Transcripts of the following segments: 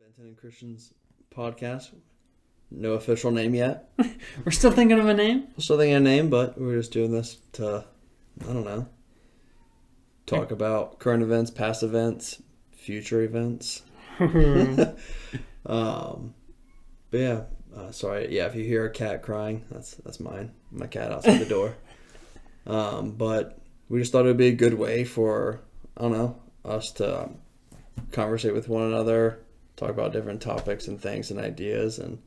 Benton and Christian's podcast. No official name yet. We're still thinking of a name? We're still thinking of a name, but we're just doing this to, I don't know, talk about current events, past events, future events. But yeah, sorry. Yeah, if you hear a cat crying, that's mine. My cat outside the door. But we just thought it would be a good way for, I don't know, us to conversate with one another, talk about different topics and things and ideas, and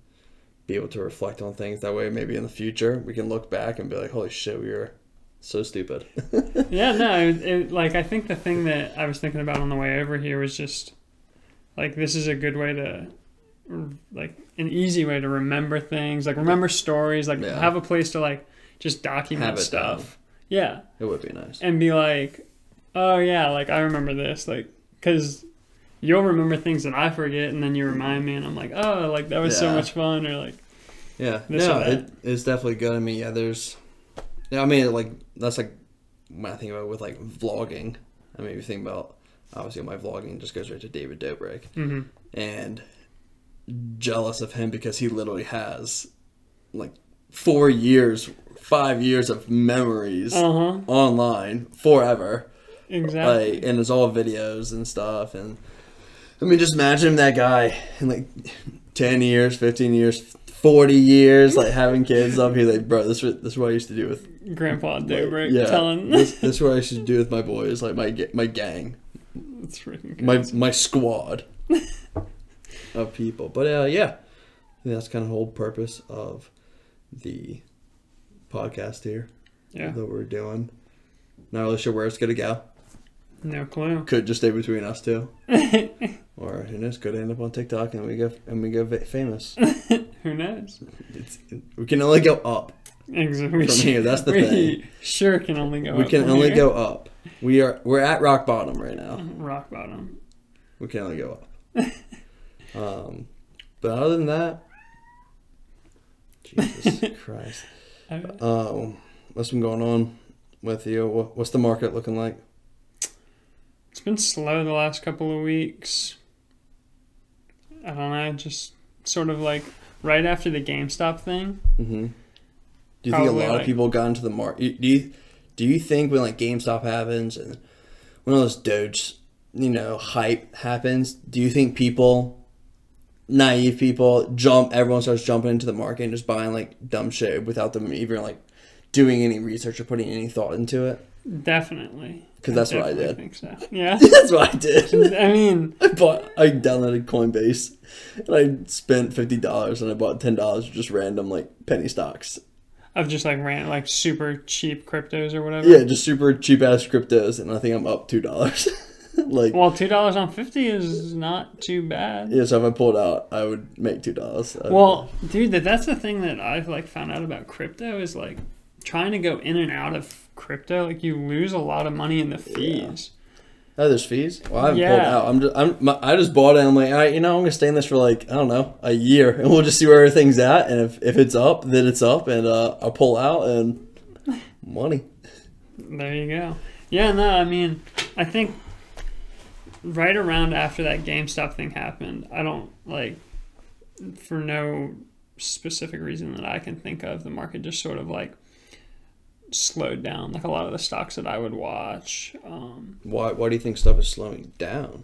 be able to reflect on things. That way, maybe in the future, we can look back and be like, holy shit, we were so stupid. Yeah, no, like, I think the thing that I was thinking about on the way over here was just, like, this is a good way to, like, an easy way to remember things, like, remember stories, like, have a place to, like, just document stuff. Down. Yeah. It would be nice. And be like, oh, yeah, like, I remember this, like, because you'll remember things that I forget, and then you remind me, and I'm like, oh, like, that was so much fun, or, like, it's definitely good. I mean, like, that's, like, when I think about it with, like, vlogging. I mean, if you think about, obviously, my vlogging just goes right to David Dobrik. Mm-hmm. And jealous of him because he literally has, like, 5 years of memories online forever. Exactly. Like, and it's all videos and stuff. And I mean, just imagine that guy in like 10 years, 15 years, 40 years, like having kids up. He's like, bro, this is what I used to do with Grandpa Dobrik. Yeah, telling this is what I used to do with my boys, like my gang. That's freaking crazy. My squad of people. But yeah, that's kind of the whole purpose of the podcast here. Yeah, that we're doing. Not really sure where it's gonna go. No clue. Could just stay between us two. Or who knows? Could end up on TikTok and we go famous. Who knows? We can only go up. Exactly. From here, that's the thing. Sure, can only go. We up can only here. go up. We're at rock bottom right now. Rock bottom. We can only go up. But other than that, Jesus Christ. What's been going on with you? What's the market looking like? It's been slow the last couple of weeks. I don't know, just sort of like right after the GameStop thing. Mm-hmm. Do you think a lot of people got into the market? Do you think when like GameStop happens and one of those Doge, hype happens, do you think naive people everyone starts jumping into the market and just buying like dumb shit without them even like doing any research or putting any thought into it? Definitely. Because that's what I did. I think so. Yeah. That's what I did. I mean, I downloaded Coinbase and I spent $50 and I bought $10 of just random like penny stocks. Of just like super cheap cryptos or whatever. Yeah, just super cheap ass cryptos, and I think I'm up $2. Like, well, $2 on 50 is not too bad. Yeah, so if I pulled out, I would make $2. Well, dude, that's the thing that I've like found out about crypto is like trying to go in and out of crypto, like you lose a lot of money in the fees. Oh, there's fees? Well, I haven't pulled out. I just bought it and I'm like, all right, I'm going to stay in this for like, I don't know, a year. And we'll just see where everything's at. And if it's up, then it's up. And I'll pull out and money. There you go. Yeah, no, I mean, I think right around after that GameStop thing happened, I don't like, for no specific reason that I can think of, the market just sort of like slowed down, like a lot of the stocks that I would watch. Why do you think stuff is slowing down?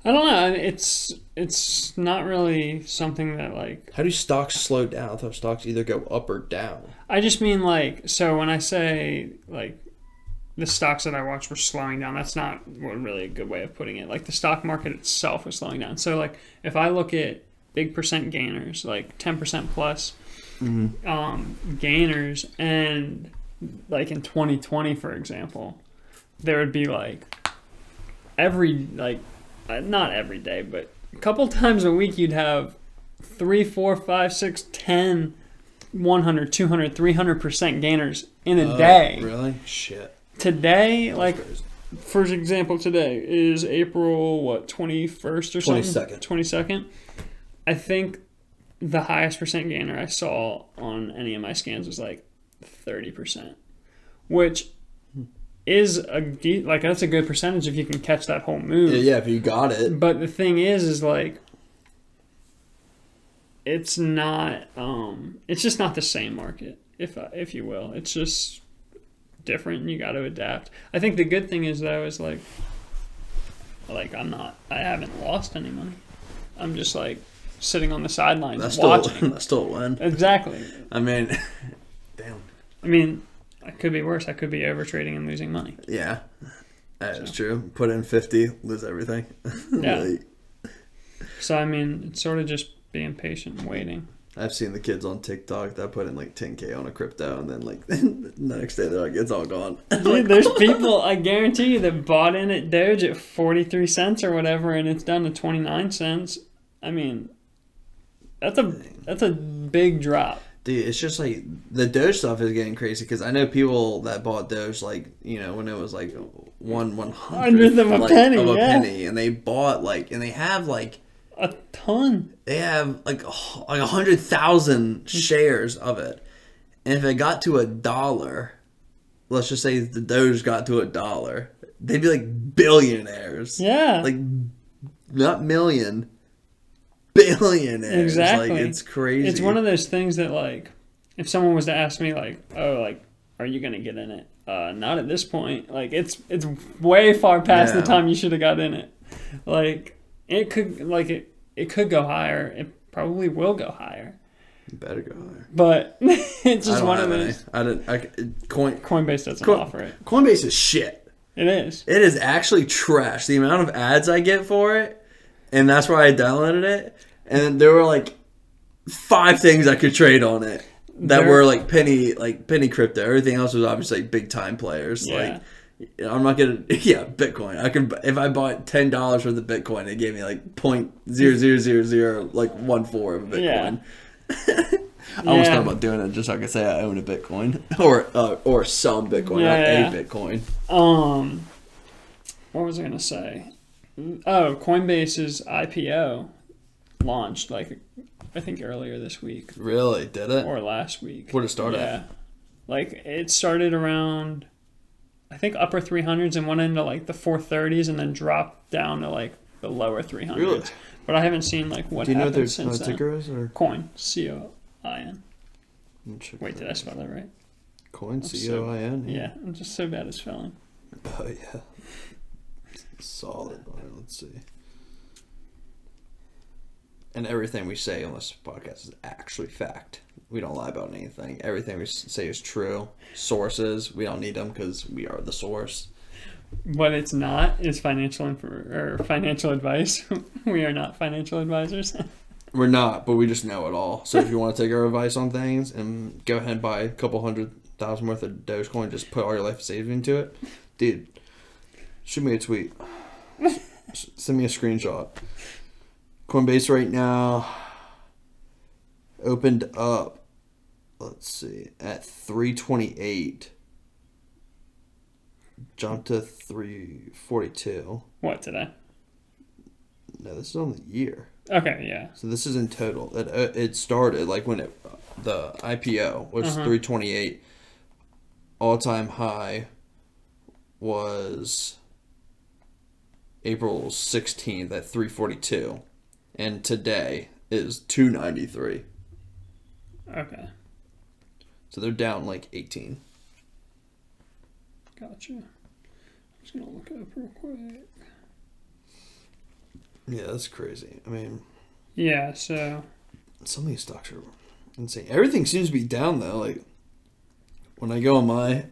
I don't know. It's not really something that like. How do stocks slow down? I thought stocks either go up or down. I just mean like, so when I say like the stocks that I watch were slowing down, that's not really a good way of putting it. Like the stock market itself was slowing down. So like if I look at big percent gainers, like 10% plus gainers, and like in 2020, for example, there would be like not every day, but a couple times a week you'd have 3, 4, 5, 6, 10, 100, 200, 300% gainers in a day. Really? Shit. Today, like, for example, today is April, 21st or something? 22nd. I think the highest percent gainer I saw on any of my scans was like 30%, which is that's a good percentage if you can catch that whole move. Yeah, if you got it. But the thing is like it's not. It's just not the same market, if you will. It's just different, and you got to adapt. I think the good thing is though is like I haven't lost any money. I'm just like sitting on the sidelines watching. That's still a win. Exactly. I mean, damn. I mean, it could be worse. I could be over trading and losing money. Yeah, that is true. Put in 50, lose everything. Yeah. Like, So I mean, it's sort of just being patient and waiting. I've seen the kids on TikTok that put in like 10K on a crypto, and then like the next day they're like, it's all gone. Dude, there's people, I guarantee you, that bought in at Doge at 43 cents or whatever, and it's down to 29 cents. I mean, that's a big drop. Dude, it's just like the Doge stuff is getting crazy because I know people that bought Doge like, you know, when it was like 1/100th of a penny, of a yeah. penny, and they bought like, and they have like A ton. they have like 100,000 shares of it, and if it got to $1, let's just say the Doge got to $1, they'd be like billionaires. Yeah. Like not million. Billionaires. Exactly. Like, it's crazy. It's one of those things that, like, if someone was to ask me, like, oh, like, are you going to get in it? Not at this point. Like, it's way far past the time you should have got in it. Like, it could go higher. It probably will go higher. You better go higher. But it's just one of those. Coinbase doesn't offer it. Coinbase is shit. It is. It is actually trash. The amount of ads I get for it, and that's why I downloaded it. And there were like 5 things I could trade on it that were like penny crypto. Everything else was obviously like big time players. Yeah. Like, I'm not gonna. Yeah, Bitcoin. I could, if I bought $10 worth of Bitcoin, it gave me like 0.0000 like 14 of a Bitcoin. Yeah. I almost thought about doing it just so I could say I own a Bitcoin or some Bitcoin, not a Bitcoin. What was I gonna say? Oh, Coinbase's IPO launched like I think earlier this week. Really? Did it? Or last week. Where did it start Yeah. at? Like it started around I think upper 300s and went into like the 430s and then dropped down to like the lower 300s. Really? But I haven't seen like what Do you know happened what since their then. ticker is? Or? Coin. C-O-I-N. Wait, did I spell that right? Coin, C-O-I-N? Yeah, I'm just so bad at spelling. Oh, yeah. Solid. All right, let's see. And everything we say on this podcast is actually fact. We don't lie about anything. Everything we say is true. Sources, we don't need them because we are the source. What it's not is financial advice. We are not financial advisors. We're not, but we just know it all. So if you want to take our advice on things and go ahead and buy a couple $100,000 worth of Dogecoin, just put all your life savings into it, dude. Shoot me a tweet. Send me a screenshot. Coinbase right now opened up, let's see, at 328. Jumped to 342. What, today? No, this is on the year. Okay, yeah. So this is in total. It started like when the IPO was 328. All-time high was April 16th at 342, and today is 293. Okay. So they're down like 18. Gotcha. I'm just gonna look it up real quick. Yeah, that's crazy. I mean, yeah. So some of these stocks are insane. Everything seems to be down though. Like when I go on my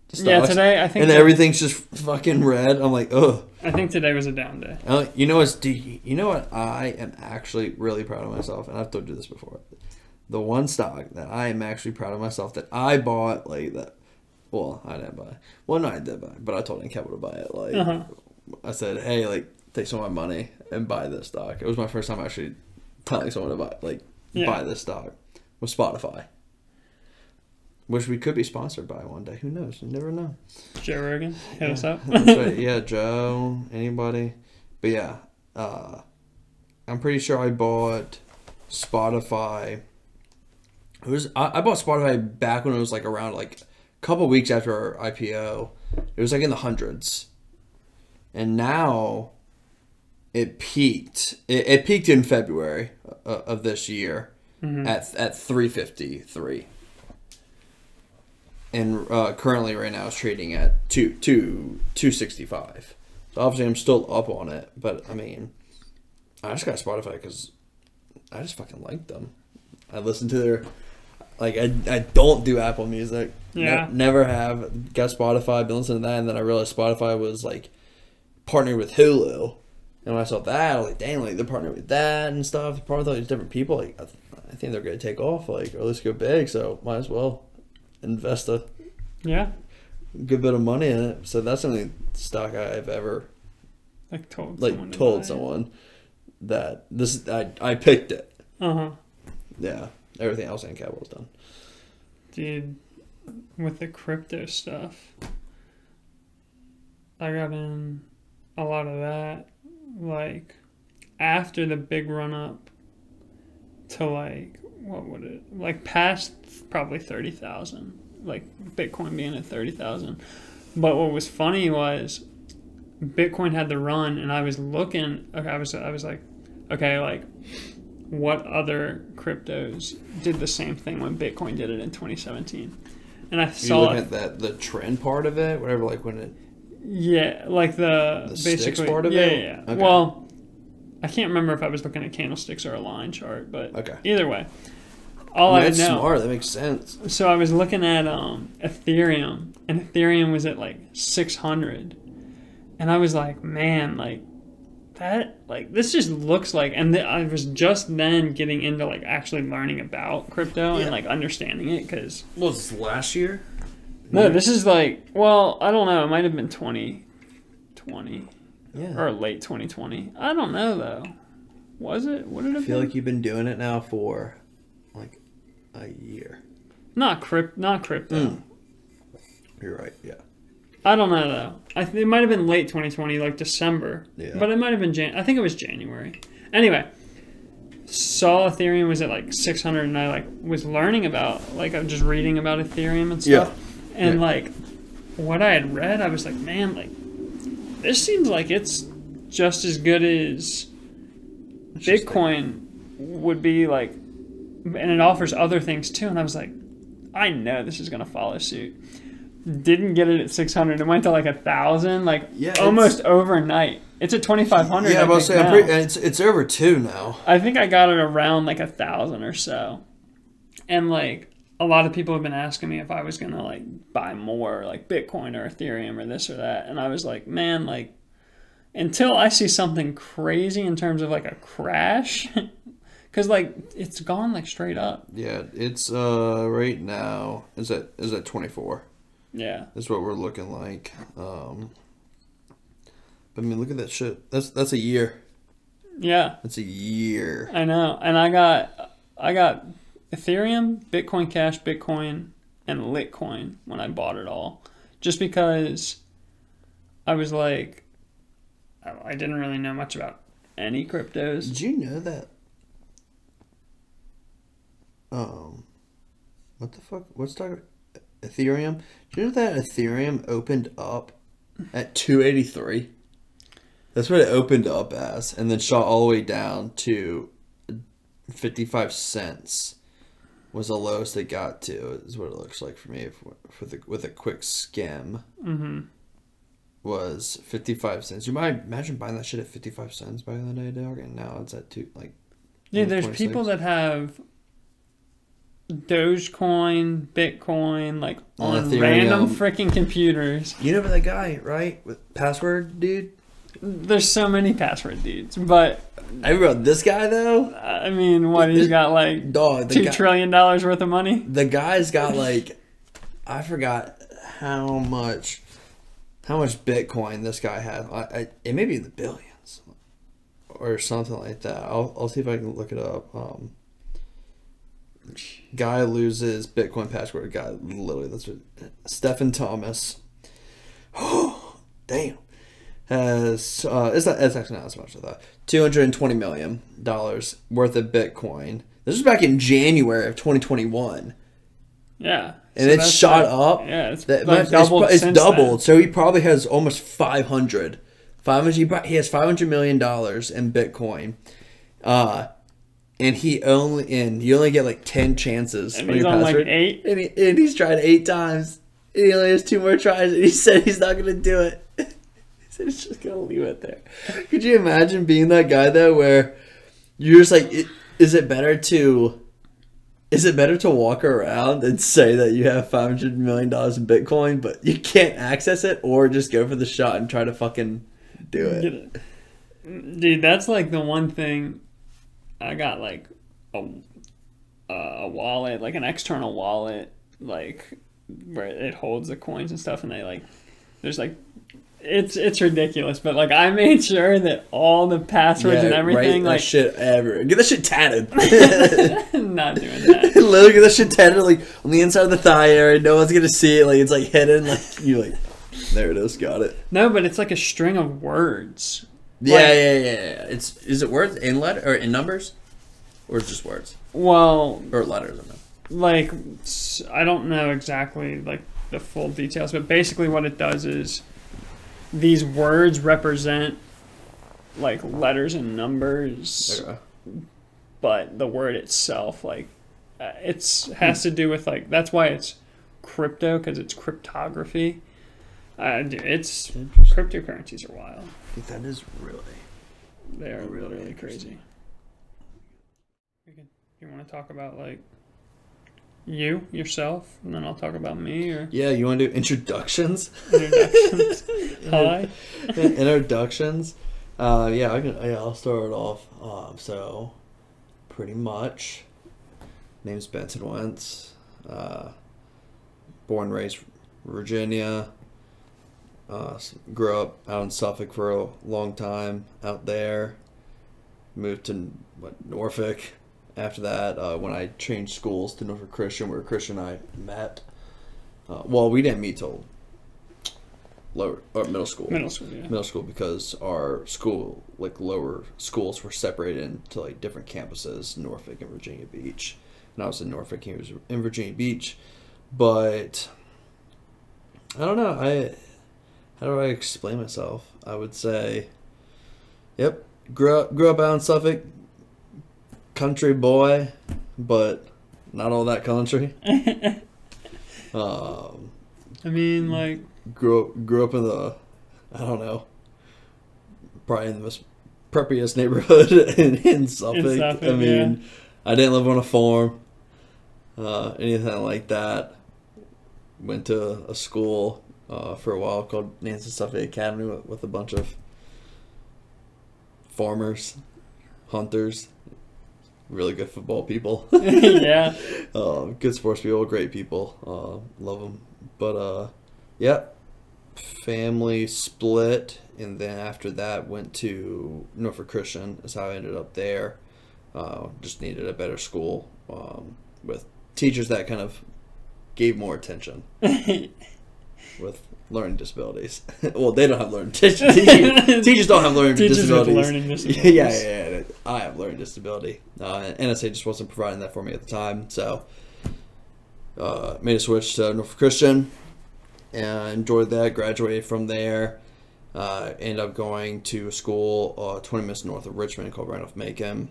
stocks, yeah, today I think everything's just fucking red. I'm like, ugh. I think today was a down day. You know what I am actually really proud of myself, and I've told you this before. The one stock that I am actually proud of myself that I bought like that. Well, I didn't buy. Well, no, I did buy, but I told Capital to buy it. Like I said, hey, like take some of my money and buy this stock. It was my first time actually telling someone to buy this stock. Was Spotify, which we could be sponsored by one day. Who knows? You never know. Joe Rogan, hit us up. That's right. Yeah, Joe, anybody. But yeah, I'm pretty sure I bought Spotify. I bought Spotify back when it was like around like a couple weeks after our IPO. It was like in the hundreds, and now it peaked. It peaked in February of this year, at 353, and currently right now it's trading at 265. So obviously I'm still up on it, but I mean, I just got Spotify because I just fucking like them. I listen to their, like, I don't do Apple Music. Yeah. Never have. Got Spotify, been listening to that, and then I realized Spotify was, like, partnered with Hulu. And when I saw that, I was like, dang, like, they're partnered with that and stuff. They're partnered with all these different people. Like, I think they're going to take off, like, or at least go big, so might as well invest a good bit of money in it. So that's the only stock I've ever, like, told someone that this, I picked it. Uh-huh. Yeah. Everything else in Capital's done. Dude, with the crypto stuff, I got in a lot of that, like, after the big run-up to, like, what would it, like, past probably 30,000, like, Bitcoin being at 30,000. But what was funny was Bitcoin had the run, and I was looking, okay, I was like, okay, like, what other cryptos did the same thing when Bitcoin did it in 2017? And I saw looking at the trend part of it, whatever, like when it. Yeah, like the basically sticks part of it. Yeah. Okay. Well, I can't remember if I was looking at candlesticks or a line chart, but either way, That's smart. That makes sense. So I was looking at Ethereum, and Ethereum was at like 600, and I was like, man, like. That, like, this just looks like, and I was just then getting into, like, actually learning about crypto and, like, understanding it, because... Was this last year? No, this is, like, well, I don't know, it might have been 2020. Yeah. Or late 2020. I don't know, though. Was it? What did it I feel like you've been doing it now for, like, a year. Not crypto. You're right, yeah. I don't know, though. It might have been late 2020, like December. Yeah. But it might have been I think it was January. Anyway, saw Ethereum was at like 600, and I like was learning about, like, I'm just reading about Ethereum and stuff. Yeah. And like what I had read, I was like, man, like this seems like it's just as good as Bitcoin would be, like, and it offers other things too. And I was like, I know this is gonna follow suit. Didn't get it at 600. It went to like 1,000, like almost overnight. It's at 2,500. Yeah, it's over 2 now. I think I got it around like 1,000 or so. And like a lot of people have been asking me if I was gonna like buy more like Bitcoin or Ethereum or this or that, and I was like, man, like until I see something crazy in terms of like a crash, because like it's gone like straight up. Yeah, it's right now is at 24. Yeah, that's what we're looking like. But I mean, look at that shit. That's a year. Yeah, that's a year. I know, and I got Ethereum, Bitcoin Cash, Bitcoin, and Litecoin when I bought it all, just because I was like, I didn't really know much about any cryptos. Did you know that? What the fuck? What's talking? Ethereum. Do you know that Ethereum opened up at 283? That's what it opened up as, and then shot all the way down to 55 cents. Was the lowest it got to. Is what it looks like for me. With a quick skim, was 55 cents. You might imagine buying that shit at 55 cents back in the day, dog, and now it's at Yeah, there's people that have Dogecoin, Bitcoin, like on Ethereum. Random freaking computers. You know that guy, right? With password dude? There's so many password dudes, but I wrote this guy though. I mean, what, he's got like $2 trillion worth of money? The guy's got like, I forgot how much Bitcoin this guy had. It may be in the billions or something like that. I'll see if I can look it up. Guy loses Bitcoin password. Guy, literally, that's what Stephen Thomas. Oh, damn. Has it's actually not as much as that. $220 million worth of Bitcoin. This was back in January of 2021. Yeah, and so it's shot up. Yeah, it's doubled. It's doubled. So he probably has almost 500. He has $500 million in Bitcoin. and you only get like 10 chances And on he's your on password. like 8. And he's tried 8 times. And he only has 2 more tries, and he said he's not gonna do it. He said he's just gonna leave it there. Could you imagine being that guy though, where you're just like, is it better to walk around and say that you have $500 million in Bitcoin, but you can't access it, or just go for the shot and try to fucking do it? Dude, that's like the one thing. I got like a wallet, like an external wallet, like where it holds the coins and stuff, and they like, there's like, it's ridiculous, but like I made sure that all the passwords and everything, like like shit everywhere. Get that shit tatted. not doing that. Literally get that shit tatted like on the inside of the thigh area. No one's gonna see it. Like it's like hidden. Like you like, there it is. Got it. No, but it's like a string of words. Yeah, Like, yeah. Is it words in letter or in numbers, or it's just words well, or letters? I don't know. like I don't know exactly like the full details, but basically what it does is these words represent like letters and numbers, Okay. but the word itself, like has to do with like, that's why it's crypto, because it's cryptography. It's cryptocurrencies are wild. Dude, that is really. They are Really really interesting. crazy. You want to talk about like yourself, and then I'll talk about me, or Yeah, you want to do introductions? introductions? Hi. Introductions. I'll start it off. So, pretty much, name's Benton Wentz. Born and raised Virginia. Grew up out in Suffolk for a long time out there. Moved to Norfolk. After that, when I changed schools to Norfolk Christian, where Christian and I met. Well, we didn't meet till middle school. Middle school, yeah. Middle school, because our school, like lower schools, were separated into like different campuses, Norfolk and Virginia Beach. And I was in Norfolk, he was in Virginia Beach. But I don't know. How do I explain myself? I would say, yep, grew up out in Suffolk, country boy, but not all that country. I mean, like, Grew up in the, I don't know, probably in the most preppiest neighborhood in Suffolk. I mean, yeah. I didn't live on a farm, anything like that. Went to a school for a while called Nancy Suffolk Academy with a bunch of farmers, hunters, really good football people. Yeah. Good sports people, great people. Love them. But, yeah, family split, and then after that went to Norfolk Christian is how I ended up there. Just needed a better school with teachers that kind of gave more attention with learning disabilities. Well, they don't have learning disabilities. Teachers don't have learning Teachers disabilities. with learning disabilities. Yeah. I have learning disability. And NSA just wasn't providing that for me at the time. So made a switch to Norfolk Christian and enjoyed that. Graduated from there. Ended up going to a school 20 minutes north of Richmond called Randolph-Macon.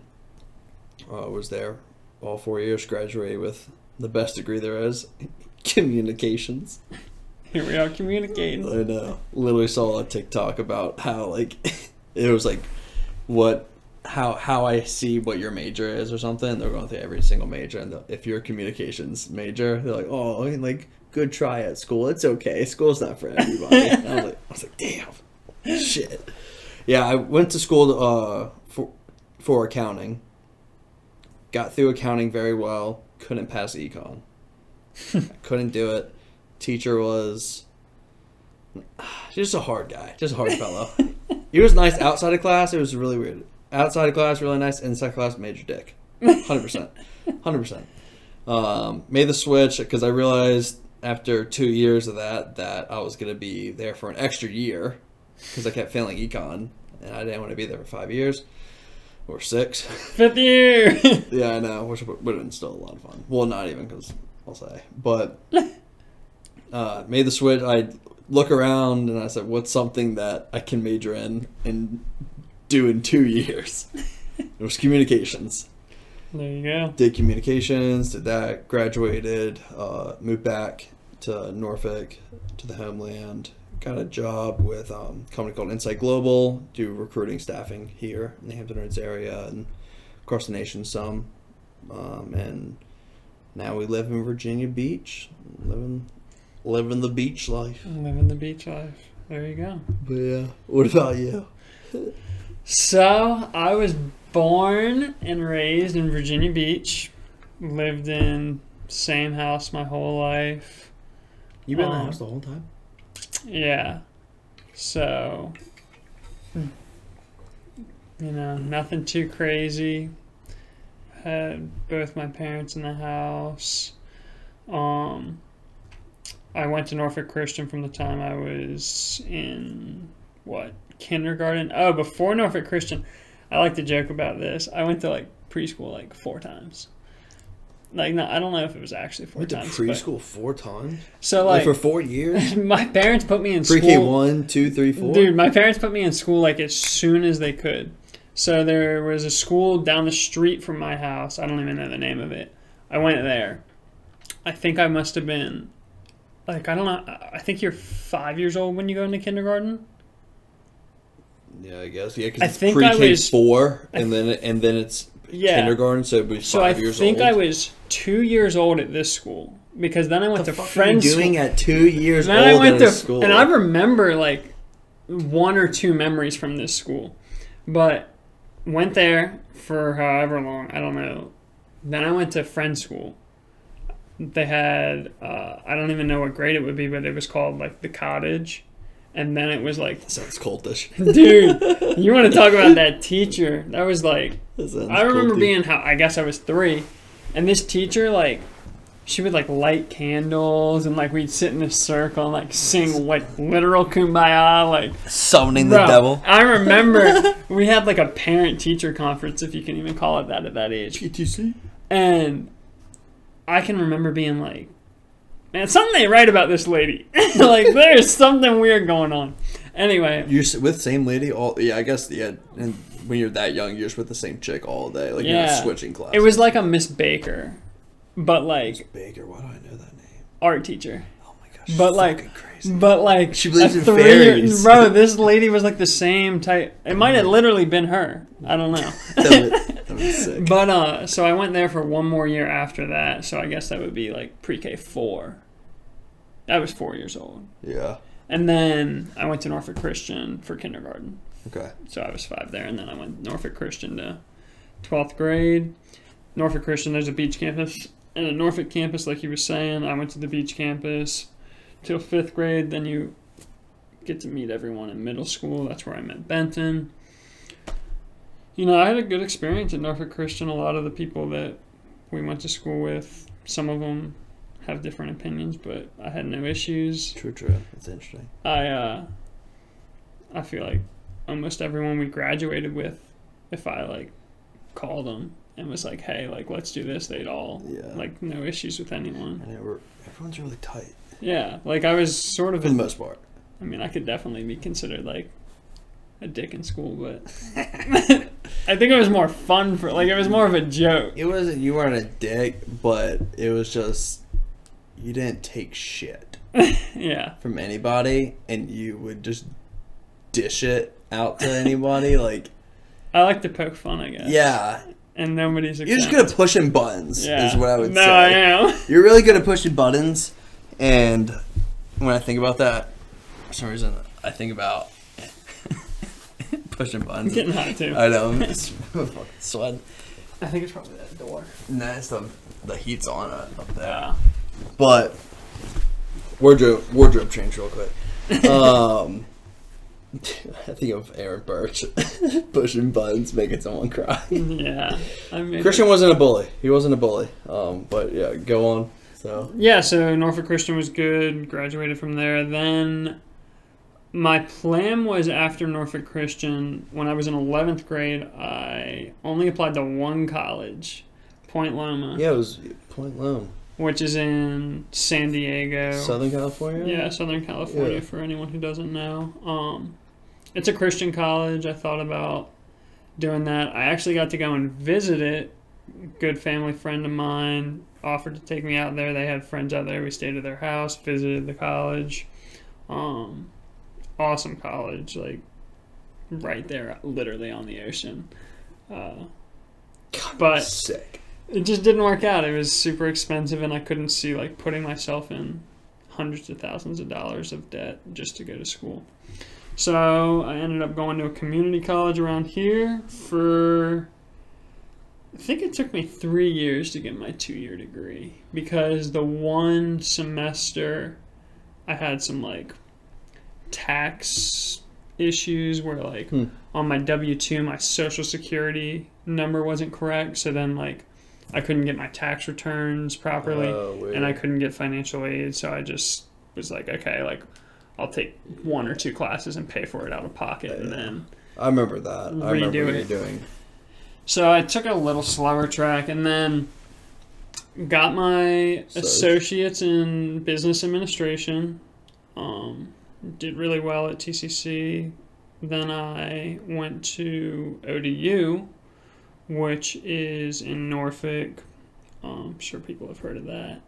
Was there all 4 years. Graduated with the best degree there is, communications. Here we are communicating. I know. Literally saw a TikTok about how like it was like how I see what your major is or something. They're going through every single major, and if you're a communications major, they're like, oh, like good try at school. It's okay. School's not for everybody. I was like, damn, shit. Yeah, I went to school for accounting. Got through accounting very well. Couldn't pass econ. I couldn't do it. Teacher was just a hard guy. Just a hard fellow. He was nice outside of class. It was really weird. Outside of class, really nice. Inside class, major dick. 100%. 100%. Made the switch because I realized after 2 years of that I was going to be there for an extra year because I kept failing econ. And I didn't want to be there for 5 years. Or 6. 5th year. Yeah, I know. Which would have been still a lot of fun. Well, not even, because I'll say. But made the switch. I look around and I said, what's something that I can major in and do in 2 years? It was communications. There you go. Did communications, did that, graduated, moved back to Norfolk, to the homeland, got a job with a company called Insight Global, do recruiting staffing here in the Hampton Roads area and across the nation some. And now we live in Virginia Beach, living the beach life. Living the beach life. There you go. But yeah, what about you? So, I was born and raised in Virginia Beach. Lived in same house my whole life. You been in the house the whole time? Yeah. So, nothing too crazy. Had both my parents in the house. I went to Norfolk Christian from the time I was in, kindergarten? Oh, before Norfolk Christian, I like to joke about this. I went to, preschool, 4 times. I don't know if it was actually 4 times. Went to preschool 4 times? So, for 4 years? My parents put me in school. Pre-K 1, 2, 3, 4? Dude, my parents put me in school, as soon as they could. So there was a school down the street from my house. I don't even know the name of it. I went there. I think I must have been, I don't know. I think you're 5 years old when you go into kindergarten. Yeah, I guess. Yeah, because it's think pre-K 4, and then it's kindergarten, so it'd be 5 years old. So I think I was 2 years old at this school, because then I went to friends' school. What are you doing at 2 years old I went to school? And I remember, 1 or 2 memories from this school. But went there for however long, I don't know. Then I went to friends' school. They had, I don't even know what grade it would be, but it was called, the cottage. And then it was That sounds cultish. Dude, you want to talk about that teacher. That was I remember culty. being, I guess I was 3. And this teacher, she would, light candles. And, we'd sit in a circle and, sing, literal kumbaya, summoning the devil. I remember we had, a parent-teacher conference, if you can even call it that at that age. PTC? And I can remember being man, something ain't right about this lady. There's something weird going on. Anyway. You're with the same lady I guess, and when you're that young, you're just with the same chick all day. You're not switching classes. It was a Miss Baker. But Miss Baker, why do I know that name? Art teacher. Oh my gosh, but crazy. But she believes in fairies. Bro, this lady was the same type. It might have literally been her. I don't know. that was sick. But so I went there for 1 more year after that. So I guess that would be pre-K 4. I was 4 years old. Yeah. And then I went to Norfolk Christian for kindergarten. Okay. So I was 5 there, and then I went Norfolk Christian to 12th grade. Norfolk Christian, there's a beach campus and a Norfolk campus, like you were saying. I went to the beach campus till 5th grade. Then you get to meet everyone in middle school. That's where I met Benton. I had a good experience at Norfolk Christian. A lot of the people that we went to school with, some of them have different opinions, but I had no issues. True. That's interesting. I feel like almost everyone we graduated with, if I called them and was hey, let's do this, they'd all no issues with anyone. And everyone's really tight. Yeah, I was sort of for the most part. I mean, I could definitely be considered a dick in school, but I think it was more fun for it was more of a joke. It wasn't, you weren't a dick, but it was just you didn't take shit. Yeah. From anybody, and you would just dish it out to anybody. I like to poke fun, I guess. Yeah. And nobody's You're just good at pushing buttons, is what I would say. No, I am. You're really good at pushing buttons, and when I think about that, for some reason, I think about pushing buttons. I'm getting hot, too. I know. I'm fucking sweating. I think it's probably that door. Nah, it's the heat's on up there. Yeah. But wardrobe change real quick. I think of Aaron Birch pushing buttons, making someone cry. Yeah, Christian wasn't a bully. He wasn't a bully. But yeah, go on. So Norfolk Christian was good. Graduated from there. Then my plan was after Norfolk Christian, when I was in 11th grade, I only applied to one college, Point Loma. Yeah, it was Point Loma. Which is in San Diego. Southern California? Yeah, Southern California, for anyone who doesn't know. It's a Christian college. I thought about doing that. I actually got to go and visit it good family friend of mine offered to take me out there. They had friends out there. We stayed at their house, visited the college. Awesome college, like right there, literally on the ocean. But sick. It just didn't work out. It was super expensive, and I couldn't see like putting myself in hundreds of thousands of dollars of debt just to go to school. So I ended up going to a community college around here for, I think it took me 3 years to get my 2-year degree, because the one semester I had some like tax issues where like on my W-2 my social security number wasn't correct, so then like I couldn't get my tax returns properly, and I couldn't get financial aid, so I just was like, okay, like I'll take 1 or 2 classes and pay for it out of pocket, and then I remember that. I remember what you're doing. So I took a little slower track, and then got my associates in business administration. Did really well at TCC. Then I went to ODU, which is in Norfolk. I'm sure people have heard of that.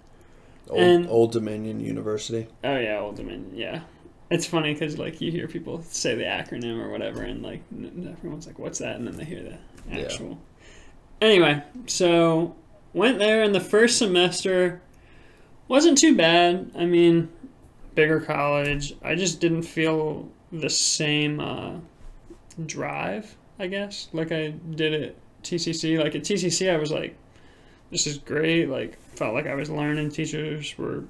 Old Dominion University. Oh yeah, Old Dominion. Yeah, it's funny because like you hear people say the acronym or whatever, and like everyone's like, "What's that?" And then they hear the actual. Yeah. Anyway, so went there, and the first semester wasn't too bad. I mean, bigger college. I just didn't feel the same drive, I guess, like I did at TCC. Like at TCC, I was like, this is great. Like, felt like I was learning. Teachers were,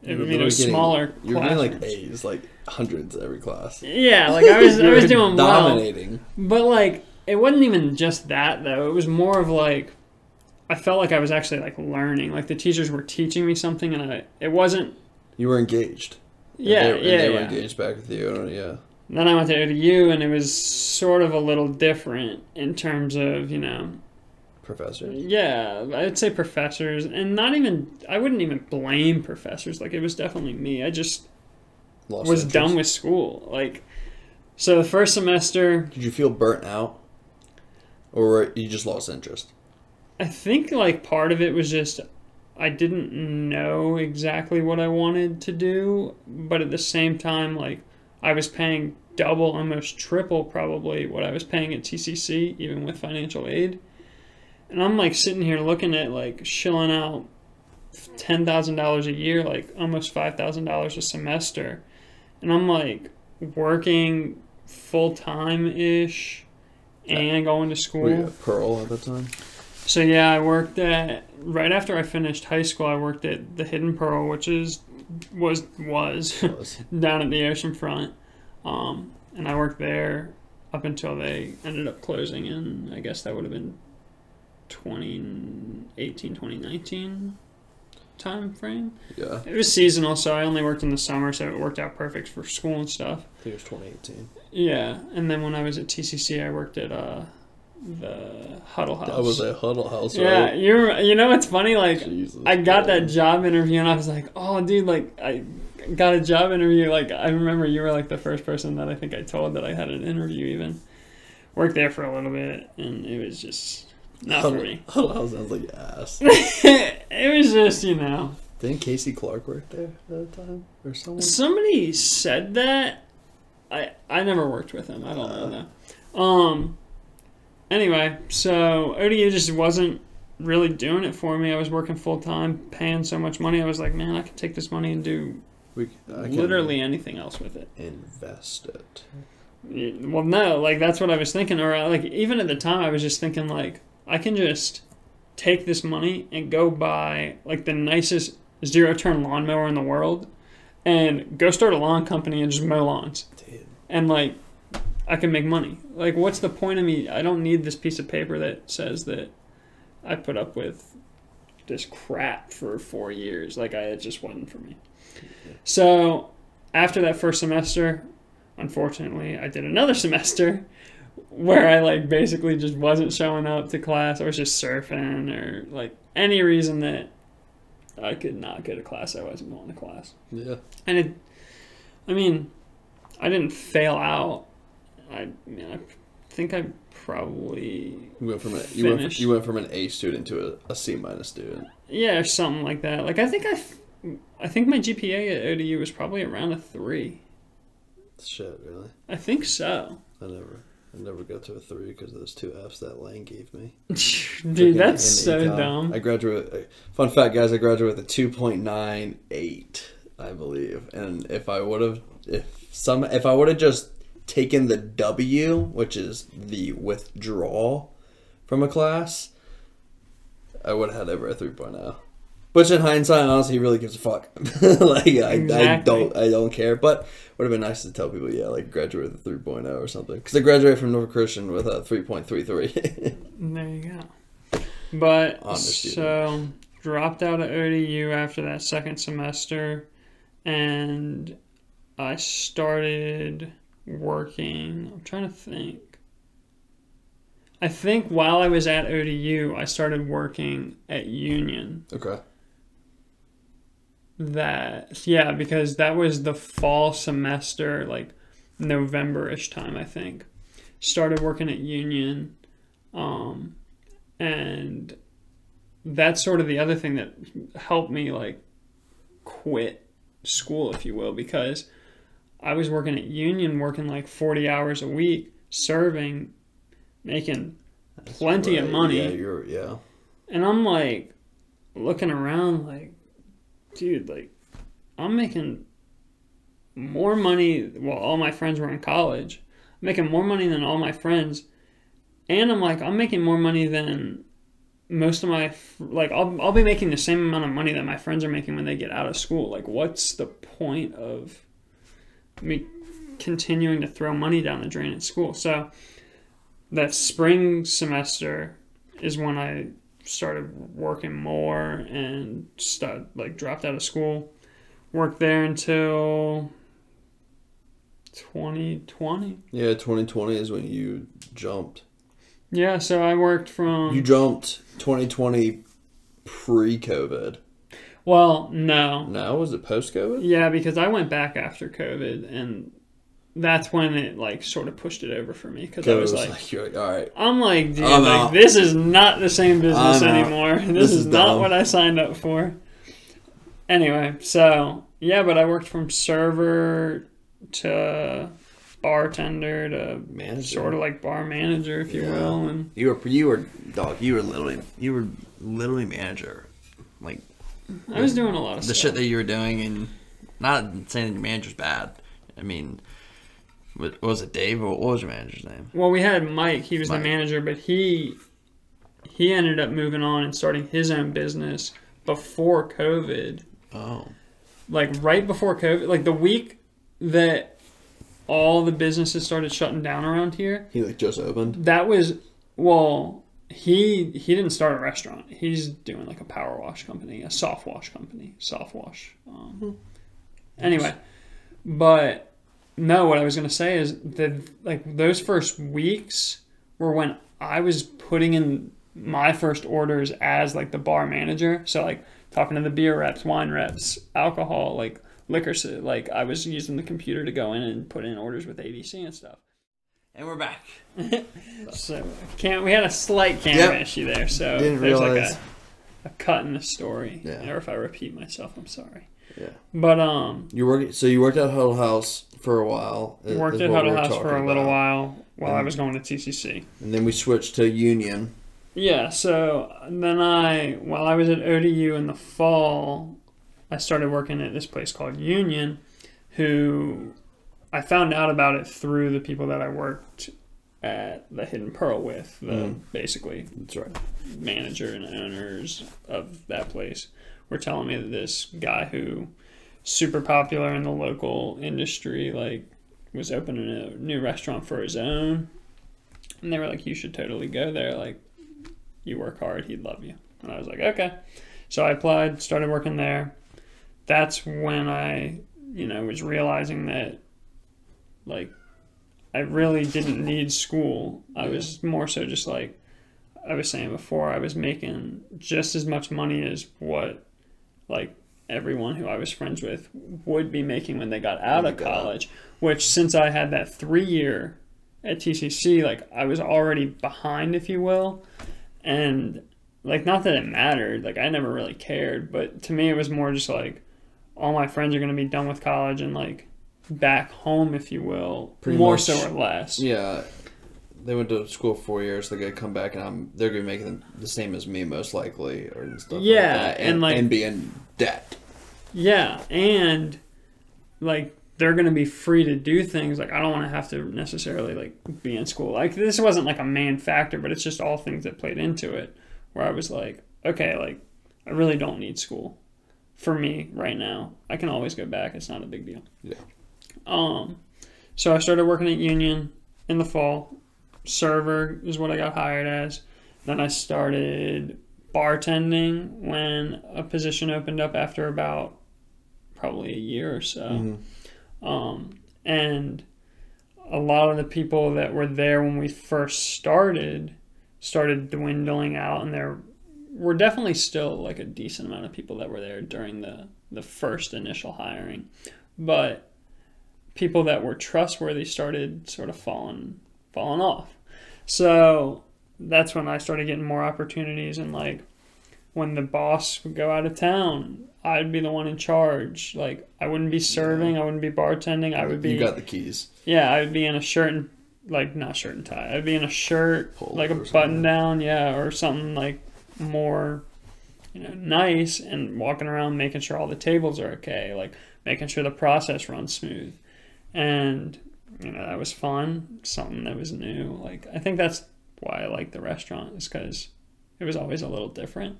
I mean, it was smaller. You were getting like A's, like hundreds every class. Yeah, like I was doing dominating. Well. But like, it wasn't even just that though. It was more of like, I felt like I was actually like learning. Like the teachers were teaching me something, and it wasn't. You were engaged. Yeah, they were engaged back with you. Yeah. Then I went to ODU, and it was sort of a little different in terms of, you know, professors. Yeah, I'd say professors, and not even. I wouldn't even blame professors. Like it was definitely me. I just was done with school. Like, so the first semester. Did you feel burnt out, or you just lost interest? I think like part of it was just I didn't know exactly what I wanted to do, but at the same time, like I was paying double, almost triple probably what I was paying at TCC, even with financial aid. And I'm like sitting here looking at like shilling out $10,000 a year, like almost $5,000 a semester. And I'm like working full-time-ish and going to school. Were you at Pearl at the time? So yeah, I worked at, right after I finished high school, I worked at the Hidden Pearl, which was down at the ocean front. And I worked there up until they ended up closing in, I guess that would have been 2018, 2019 time frame. Yeah. It was seasonal, so I only worked in the summer, so it worked out perfect for school and stuff. I think it was 2018. Yeah, and then when I was at TCC, I worked at the Huddle House. That was a Huddle House, right? Yeah, you know what's funny? Like, Jesus I got Christ. that job interview, and I was like, oh, dude, like, I got a job interview. Like, I remember you were like the first person that I think I told that I had an interview even. Worked there for a little bit, and it was just not for me. Huddle House sounds like ass. It was just, you know. Didn't Casey Clark work there at the time? Or someone? Somebody said that. I never worked with him. I don't know though. Anyway, so ODU just wasn't really doing it for me. I was working full time, paying so much money. I was like, man, I could take this money and do literally anything else with it. Invest it. Well, no, like that's what I was thinking. Or like even at the time, I was just thinking like I can just take this money and go buy like the nicest zero-turn lawnmower in the world, and go start a lawn company and just mow lawns. Dude. And like I can make money. Like, what's the point of me? I don't need this piece of paper that says that I put up with this crap for 4 years. Like, it just wasn't for me. So, after that first semester, unfortunately, I did another semester where I, like, basically just wasn't showing up to class. I was just surfing or, like, any reason that I could not go to class, I wasn't going to class. Yeah. And I didn't fail out. I think I probably You went from finished. you went from an A student to a C minus student. Yeah, or something like that. Like I think my GPA at ODU was probably around a 3. Shit, really? I think so. I never got to a 3 because of those 2 Fs that Lane gave me. Dude, that's so dumb. I graduated. Fun fact, guys, I graduated with a 2.98, I believe. And if I would have just taken the W, which is the withdrawal from a class, I would have had over a 3.0. Which in hindsight, honestly, really gives a fuck. Like Exactly. I don't care. But would have been nice to tell people, yeah, like graduate with a 3.0 or something. Because I graduated from North Christian with a 3.33. There you go. But Understood. so dropped out of ODU after that second semester, and I started working. I'm trying to think. I think while I was at ODU, I started working at Union. Okay. Because that was the fall semester, like November-ish time, I think. Started working at Union, and that's sort of the other thing that helped me like quit school, if you will, because I was working at Union, working like 40 hours a week, serving, making plenty of money. Yeah. And I'm like looking around like, dude, like I'm making more money. Well, all my friends were in college. I'm making more money than all my friends. And I'm like, I'm making more money than most of my, like, I'll be making the same amount of money that my friends are making when they get out of school. Like, what's the point of me continuing to throw money down the drain at school? So that spring semester is when I started working more and dropped out of school. Worked there until 2020. Yeah, 2020 is when you jumped. Yeah, so I worked from... You jumped 2020 pre-COVID. Well, no. Now, was it post-COVID? Yeah, because I went back after COVID, and that's when it, like, sort of pushed it over for me. Because I was like, you're like, all right. I'm like, dude, I'm like, out. this is not the same business I'm out. anymore. This is not dumb. what I signed up for. Anyway, so, yeah, but I worked from server to bartender to Manager. sort of like bar manager, if you will. And You were literally manager. Like, I was doing a lot of the stuff. shit that you were doing, and not saying that your manager's bad. I mean, what was it, Dave? What was your manager's name? Well, we had Mike. He was Mike. the manager, but he ended up moving on and starting his own business before COVID. Oh. Like right before COVID, like the week that all the businesses started shutting down around here. He like just opened? That was, well, he didn't start a restaurant. He's doing like a power wash company, a soft wash company, Anyway, but no, what I was going to say is that like those first weeks were when I was putting in my first orders as like the bar manager. So like talking to the beer reps, wine reps, alcohol, like liquor, like I was using the computer to go in and put in orders with ADC and stuff. And we're back. So we had a slight camera issue there, so Didn't there's realize. like a cut in the story. Yeah. Or if I repeat myself, I'm sorry. Yeah. But You worked at Huddle House for a while. worked is at what we Huddle were House for a talking little about. while I was going to TCC. And then we switched to Union. Yeah, so then while I was at ODU in the fall, I started working at this place called Union, who I found out about it through the people that I worked at the Hidden Pearl with, basically That's right. manager and owners of that place were telling me that this guy who super popular in the local industry, like, was opening a new restaurant for his own. And they were like, you should totally go there. Like, you work hard, he'd love you. And I was like, okay. So I applied, started working there. That's when I, was realizing that, like, I really didn't need school. I was more so just like I was saying before, I was making just as much money as what, like, everyone who I was friends with would be making when they got out of college. Which, since I had that 3-year at TCC, like I was already behind, if you will, and like not that it mattered, like I never really cared, but to me it was more just like all my friends are going to be done with college and like back home, if you will, Pretty more much, so or less. Yeah, they went to school 4 years. They're gonna come back, and they're gonna make them the same as me, most likely, or and stuff. Yeah, like that. and like and be in debt. Yeah, and like they're gonna be free to do things. Like I don't want to have to necessarily like be in school. Like this wasn't like a main factor, but it's just all things that played into it. Where I was like, okay, like I really don't need school for me right now. I can always go back. It's not a big deal. Yeah. So I started working at Union in the fall. Server is what I got hired as. Then I started bartending when a position opened up after about probably a year or so. And a lot of the people that were there when we first started dwindling out, and there were definitely still like a decent amount of people that were there during the first initial hiring. But people that were trustworthy started sort of falling off. So that's when I started getting more opportunities, and like when the boss would go out of town, I'd be the one in charge. Like I wouldn't be serving, I wouldn't be bartending, I would be... You got the keys. Yeah, I would be in a shirt and like not shirt and tie. I'd be in a shirt, Polo like a button down, yeah, or something like more, nice, and walking around making sure all the tables are okay, like making sure the process runs smooth. And that was fun, something that was new. Like I think that's why I like the restaurant, is because it was always a little different,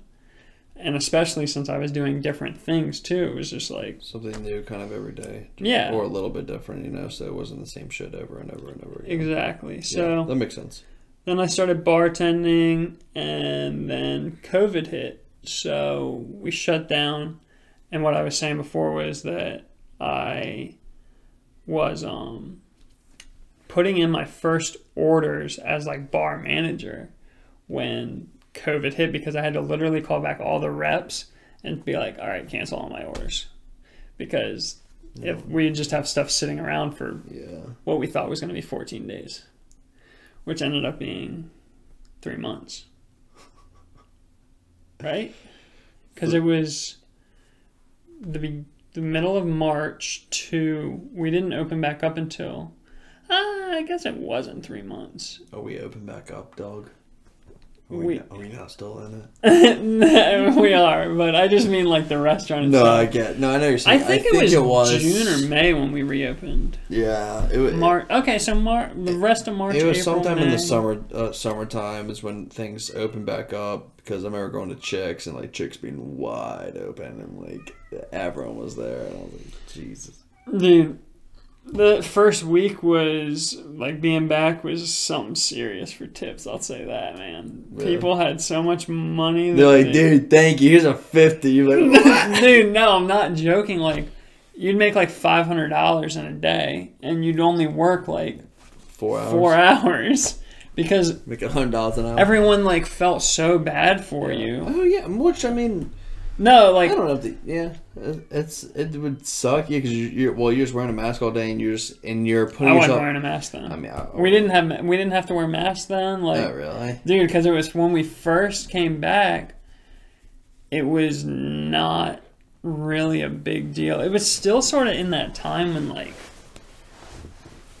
and especially since I was doing different things too, it was just like something new kind of every day. Yeah, or a little bit different, so it wasn't the same shit over and over and over again. Exactly. So yeah, that makes sense. Then I started bartending, and then COVID hit, so we shut down. And what I was saying before was that I was putting in my first orders as like bar manager when COVID hit, because I had to literally call back all the reps and be like, all right, cancel all my orders, because if we just have stuff sitting around for what we thought was going to be 14 days, which ended up being 3 months, right? Because it was the middle of March we didn't open back up until, I guess it wasn't 3 months. Oh, we opened back up, dog. Are we not still in it? We are, but I just mean like the restaurant itself. I know you're saying. I think it was June or May when we reopened. Yeah, it was March. Okay, so the rest of March. It was April, sometime May. in the summertime is when things opened back up, because I remember going to Chicks and like Chicks being wide open and like everyone was there, and I was like, Jesus, dude. The first week was, like, being back was something serious for tips, I'll say that, man. Really? People had so much money. They're like, dude, thank you, here's a 50. You're like, what? Dude, no, I'm not joking. Like, you'd make like $500 in a day, and you'd only work like 4 hours. 4 hours. Because making $100 an hour. Everyone, like, felt so bad for you. Oh, yeah, which, I mean... No, like... I don't know if it would suck, because you're just wearing a mask all day, and you're putting yourself... I wasn't wearing a mask then. I mean, we didn't have to wear masks then. Like, not really. Dude, because it was when we first came back, it was not really a big deal. It was still sort of in that time when, like,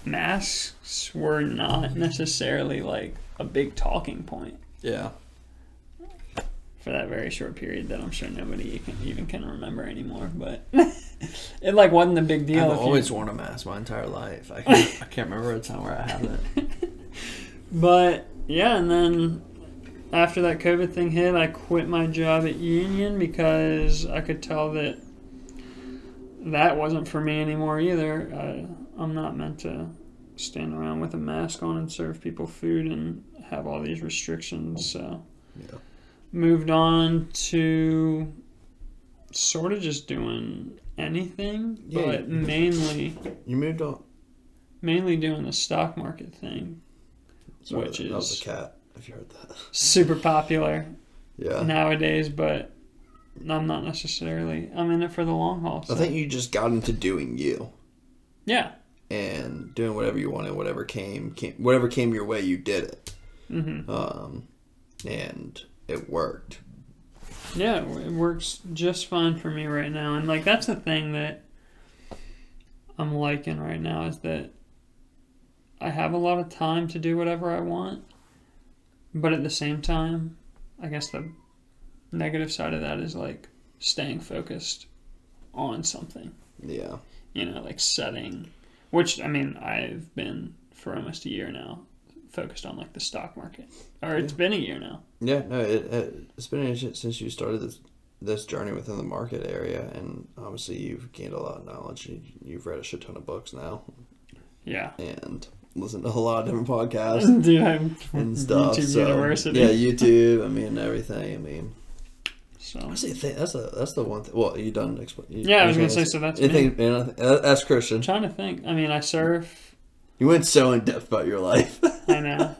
masks were not necessarily, like, a big talking point. Yeah. For that very short period that I'm sure nobody even can remember anymore, but it like wasn't a big deal. I've always worn a mask my entire life. I can't remember a time where I haven't. But yeah, and then after that COVID thing hit, I quit my job at Union because I could tell that wasn't for me anymore either. I'm not meant to stand around with a mask on and serve people food and have all these restrictions. So. Yeah. Moved on to sort of just doing anything, but mainly... You moved on? Mainly doing the stock market thing, Sorry, which is... That was a cat, if you heard that. Super popular nowadays, but I'm not necessarily... I'm in it for the long haul. So. I think you just got into doing you. Yeah. and doing whatever you wanted, whatever came your way, you did it. And it worked. Yeah, it works just fine for me right now. And, like, that's the thing that I'm liking right now is that I have a lot of time to do whatever I want. But at the same time, I guess the negative side of that is, like, staying focused on something. Yeah. You know, like setting, which, I mean, I've been for almost a year now focused on, like, the stock market. Or it's been a year now. Yeah, no, it's been since you started this journey within the market area, and obviously you've gained a lot of knowledge. You've read a shit ton of books now. Yeah. And listened to a lot of different podcasts. Dude, I'm and stuff. YouTube so, University. Yeah, YouTube, I mean, everything. I mean, so honestly, that's the one thing. Well, you done explain. Yeah, I was going to say, so that's anything, me. Man, that's Christian. I'm trying to think. I mean, I surf. You went so in depth about your life. I know.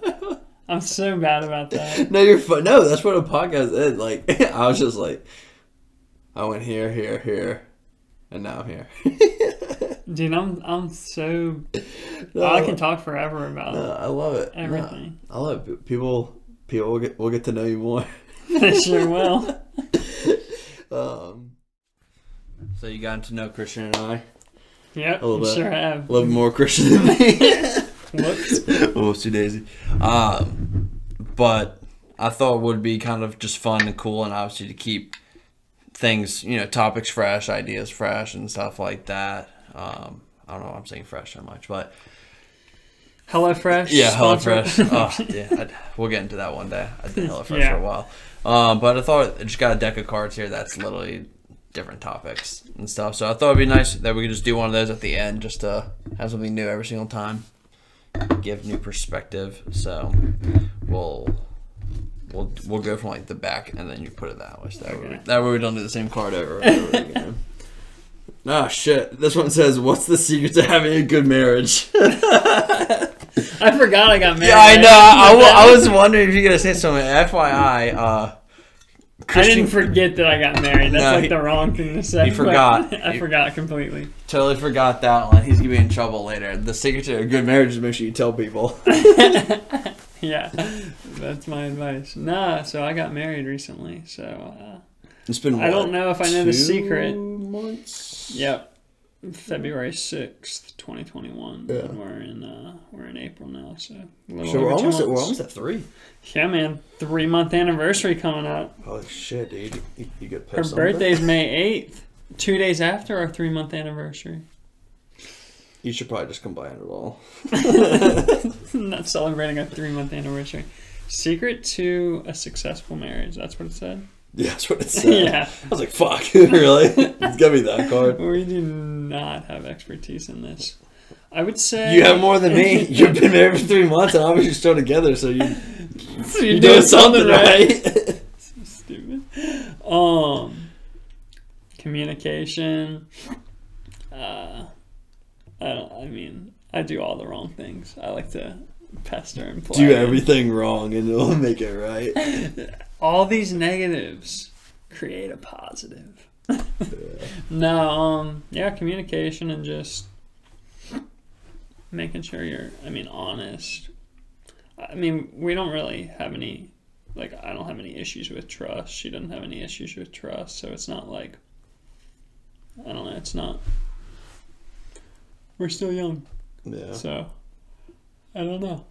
I'm so bad about that. No, you're fine. No, that's what a podcast is. Like, I was just like, I went here, and now I'm here. Dude, I'm so... I can talk forever about I love it. Everything. I love it. People will get to know you more. They sure will. So you got to know Christian and I? Yep, a little bit. Sure have. A little bit more Christian than me. Whoops. Whoopsie daisy. But I thought it would be kind of just fun and cool, and obviously to keep things, topics fresh, ideas fresh, and stuff like that. I don't know why I'm saying fresh so much, but HelloFresh. Yeah, sponsor. HelloFresh. Yeah, we'll get into that one day. I did HelloFresh for a while. But I thought I just got a deck of cards here that's literally different topics and stuff. So I thought it'd be nice that we could just do one of those at the end, just to have something new every single time, give new perspective. So we'll go from like the back, and then you put it that way. So that way we don't do the same card over and over again. Ah, shit. This one says, "What's the secret to having a good marriage?" I forgot I got married. Yeah, I know. I was wondering if you were going to say something. FYI, Christian, I didn't forget that I got married. That's the wrong thing to say. You forgot. I forgot completely. Totally forgot that one. He's going to be in trouble later. The secret to a good marriage is make sure you tell people. Yeah, that's my advice. Nah, so I got married recently. So it's been I don't know if I know the secret. 2 months? Yep. February 6th, 2021. Yeah. And we're in April now, so we're almost at 3. Yeah, man. 3-month anniversary coming up. Holy shit, dude. You get Her birthday's May 8th. 2 days after our 3-month anniversary. You should probably just combine it all. Not celebrating a 3-month anniversary. Secret to a successful marriage. That's what it said? Yeah, that's what it said. Yeah. I was like, fuck, really? It's gotta be that card. We do not have expertise in this. I would say... You have more than me. You've been married for 3 months, and obviously still together, so you're doing something right. So stupid. Communication. I do all the wrong things. I like to pester and play. Do everything wrong, and it'll make it right. All these negatives create a positive. Yeah. No, communication and just making sure you're, honest. We don't really have any, I don't have any issues with trust. She doesn't have any issues with trust, so it's not like, I don't know, it's not, we're still young. Yeah. So, I don't know.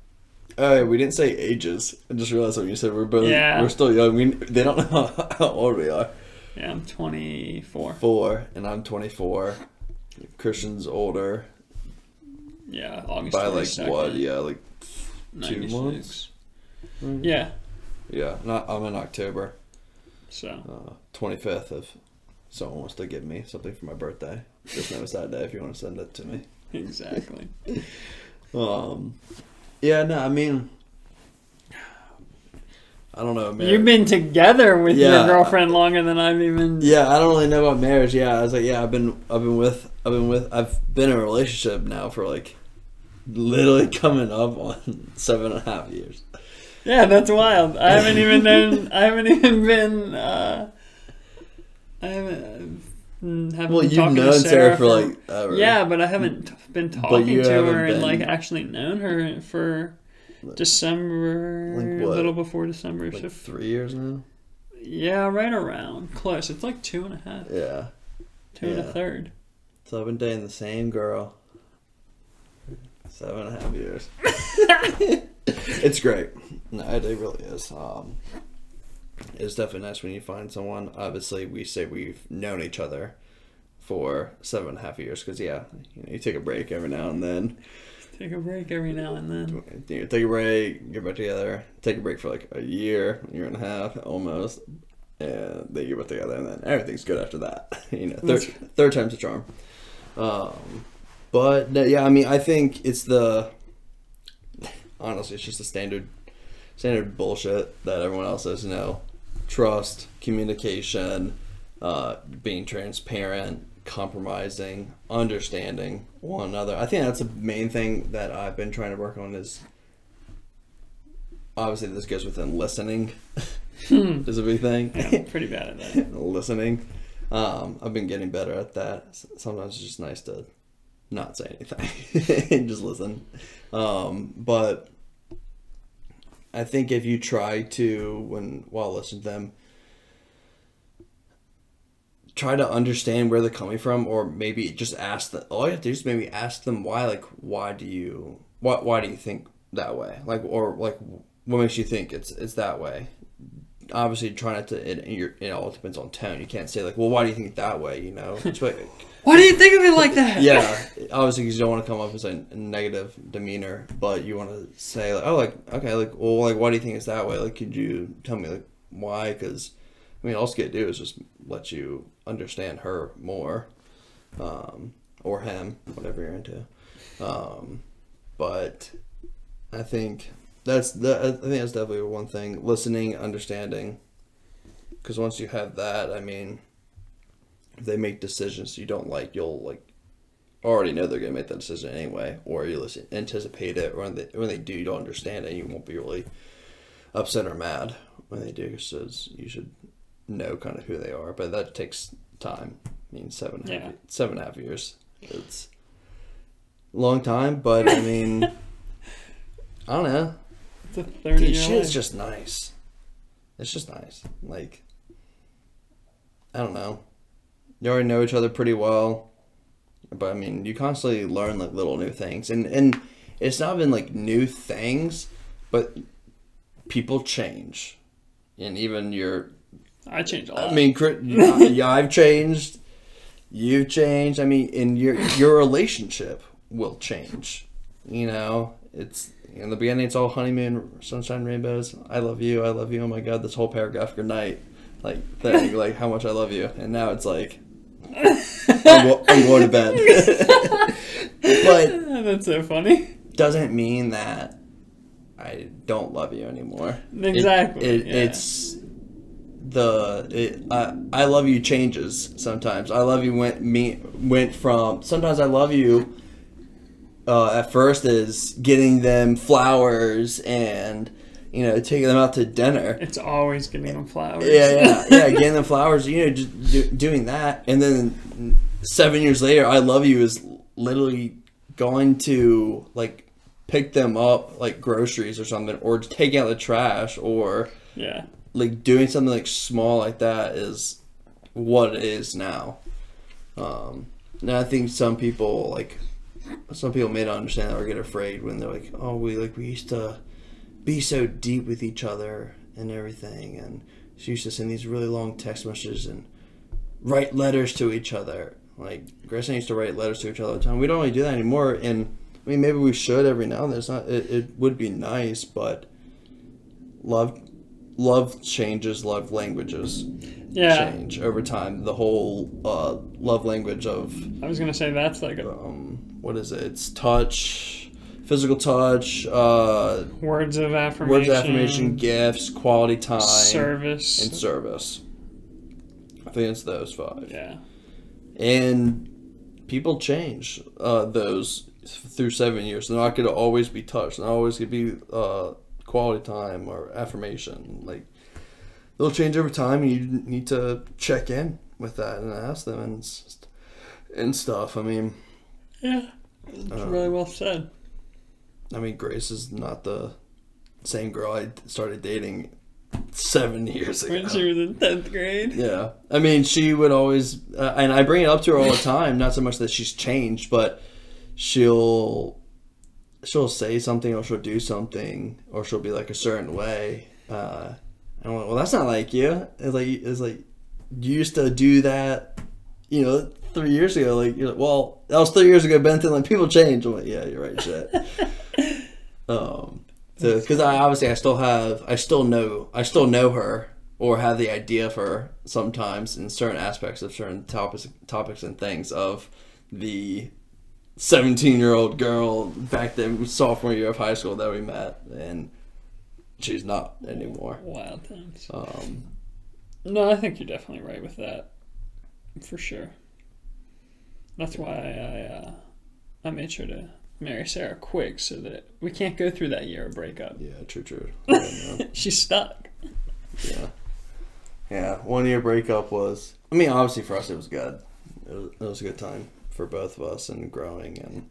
We didn't say ages. I just realized what you said. We're still young. They don't know how old we are. Yeah, I'm 24. 4, and I'm 24. Christian's older. Yeah, August by 22nd. what? Yeah, 2 96. months. Yeah. Yeah, I'm in October. So 25th. If someone wants to give me something for my birthday, just notice that day if you want to send it to me. Exactly. Yeah, no, I don't know, man. You've been together with your girlfriend longer than I've even. Yeah, I don't really know about marriage. Yeah, I was like, I've been in a relationship now for literally coming up on 7.5 years. Yeah, that's wild. I haven't haven't Well, been you've talking to known Sarah for for like ever. yeah, but I haven't been But talking you to haven't her and like been- actually known her for December, Like a what? little before December. Like So 3 years now. yeah, right around close. It's like 2.5, Yeah. two and a third. So I've been dating the same girl 7.5 years. It's great. No, it really is. It's definitely nice when you find someone. Obviously, we say we've known each other for 7.5 years because you take a break every now and then. Take a break every now and then. Take a break, get back together. Take a break for like a year and a half, almost, and then get back together, and then everything's good after that. Third time's a charm. But no, yeah, I mean, I think it's honestly, it's just the standard bullshit that everyone else says. Trust, communication, being transparent, compromising, understanding one another. I think that's the main thing that I've been trying to work on. Is obviously this goes within listening. Is a big thing. Yeah, I'm pretty bad at that. Listening. I've been getting better at that. Sometimes it's just nice to not say anything and just listen. But I think if you try to, while listening to them, try to understand where they're coming from, or maybe just ask them. All you have to do is maybe ask them why. Like, why do you think that way? Like, or like, what makes you think it's that way? Obviously, try not to. It all depends on tone. You can't say like, well, why do you think that way? Why do you think of it like that? Yeah, obviously, because you don't want to come off as a negative demeanor, but you want to say like, oh, like, okay, like, well, like, why do you think it's that way? Like, could you tell me like why? Because I mean, all it's gonna do is just let you understand her more, or him, whatever you're into. But I think that's definitely one thing: listening, understanding. Because once you have that, I mean, if they make decisions you don't like, you'll like already know they're gonna make that decision anyway, or you anticipate it, or when they do, you don't understand it, you won't be really upset or mad when they do, because you should know kind of who they are. But that takes time. I mean, 7.5 years. It's a long time, but I mean, I don't know. It's a 30-year Shit life. is just nice. It's just nice. Like, I don't know. You already know each other pretty well, but I mean, you constantly learn like little new things, and it's not been like new things, but people change, and even I change a lot. I mean, I've changed. You've changed. I mean, and your relationship will change. It's in the beginning. It's all honeymoon, sunshine, rainbows. I love you. I love you. Oh my God, this whole paragraph, good night, like thing, like how much I love you. And now it's like, I'm going to bed. But that's so funny. Doesn't mean that I don't love you anymore. Exactly. It's I love you changes sometimes. I love you went from sometimes I love you at first is getting them flowers and taking them out to dinner. It's always getting them flowers. Yeah, getting them flowers. Just doing that, and then 7 years later, I love you is literally going to like pick them up like groceries or something, or taking out the trash, or like doing something like small like that is what it is now. Now I think some people may not understand that or get afraid when they're like, oh, we used to be so deep with each other and everything, and she used to send these really long text messages and write letters to each other. Like Grace and I used to write letters to each other all the time. We don't really do that anymore, and I mean, maybe we should every now and then. It would be nice, but love changes, love languages change over time. The whole love language of, I was gonna say that's like what is it? It's touch, physical touch, words of affirmation, gifts, quality time, service. I think it's those 5. Yeah. And people change those through 7 years. They're not going to always be touch. They're not always going to be quality time or affirmation. Like, they'll change over time, and you need to check in with that and ask them and stuff. I mean, yeah, it's really well said. I mean, Grace is not the same girl I started dating 7 years ago. When she was in 10th grade. Yeah. I mean, she would always, and I bring it up to her all the time, not so much that she's changed, but she'll say something or she'll do something or she'll be like a certain way. And I'm like, well, that's not like you. It's like you used to do that, 3 years ago. Like, you're like, well, that was 3 years ago, Benton. Like, people change. I'm like, yeah, you're right, shit. Because I still know her or have the idea of her sometimes in certain aspects of certain topics and things of the 17-year-old girl back then, sophomore year of high school that we met, and she's not anymore. Wild times. No, I think you're definitely right with that, for sure. That's why I made sure to marry Sarah quick so that we can't go through that year of breakup. Yeah, true. Yeah, no. She's stuck. Yeah. 1 year breakup was, I mean, obviously for us it was good. It was a good time for both of us and growing and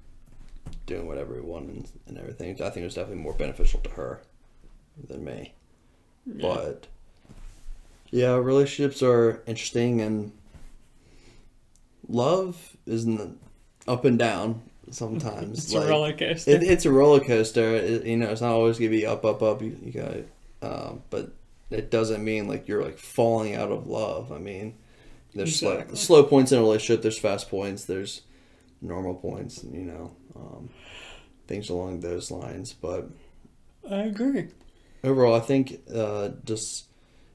doing whatever we wanted and everything. I think it was definitely more beneficial to her than me. Yeah. But yeah, relationships are interesting and love is up and down sometimes. It's a roller coaster. It's a roller coaster. It's not always gonna be up. You got, but it doesn't mean like you're like falling out of love. I mean, there's slow points in a relationship. There's fast points. There's normal points. Things along those lines. But I agree. Overall, I think just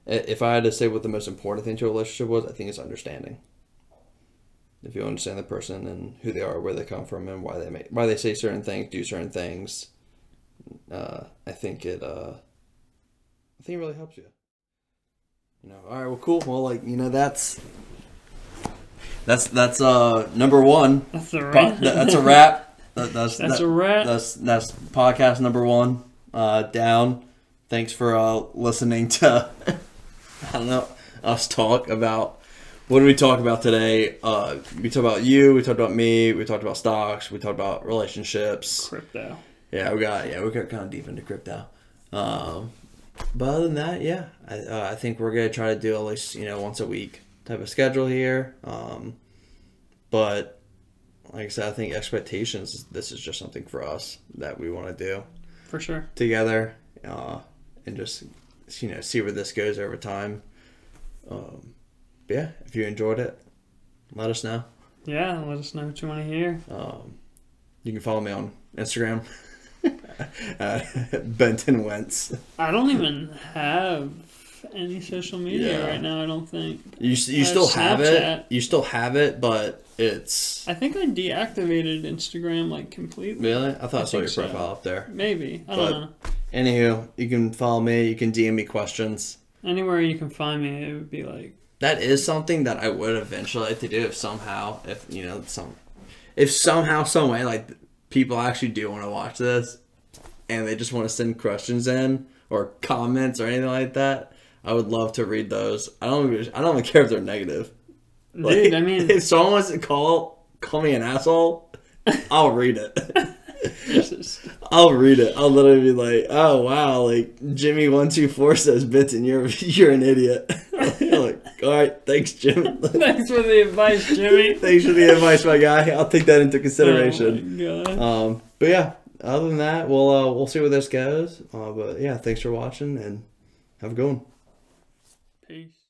if I had to say what the most important thing to a relationship was, I think it's understanding. If you understand the person and who they are, where they come from, and why they say certain things, do certain things, I think it really helps you. All right, well, cool. Well, that's number one. That's a wrap. That's a wrap. That's a wrap. That's podcast number one down. Thanks for listening to us talk about. What did we talk about today? We talked about you. We talked about me. We talked about stocks. We talked about relationships. Crypto. Yeah, we got kind of deep into crypto. But other than that, yeah, I think we're gonna try to do at least once a week type of schedule here. But like I said, I think expectations. This is just something for us that we want to do for sure together, and just see where this goes over time. Yeah, if you enjoyed it, let us know. Yeah, let us know what you want to hear. You can follow me on Instagram, Benton Wentz. I don't even have any social media right now, I don't think. You still have it. You still have it, but it's... I think I deactivated Instagram completely. Really? I thought I saw your profile up there. Maybe. I don't know. Anywho, you can follow me. You can DM me questions. Anywhere you can find me, it would be that is something that I would eventually like to do if some way people actually do want to watch this and they just want to send questions in or comments or anything like that. I would love to read those. I don't even care if they're negative. Dude, I mean, if someone wants to call me an asshole, I'll read it. I'll read it. I'll literally be like, "Oh wow, Jimmy124 says Benton, you're an idiot." All right, thanks, Jim. Thanks for the advice, Jimmy. Thanks for the advice, my guy. I'll take that into consideration. Oh my God. But yeah, other than that, we'll see where this goes. But yeah, thanks for watching and have a good one. Peace.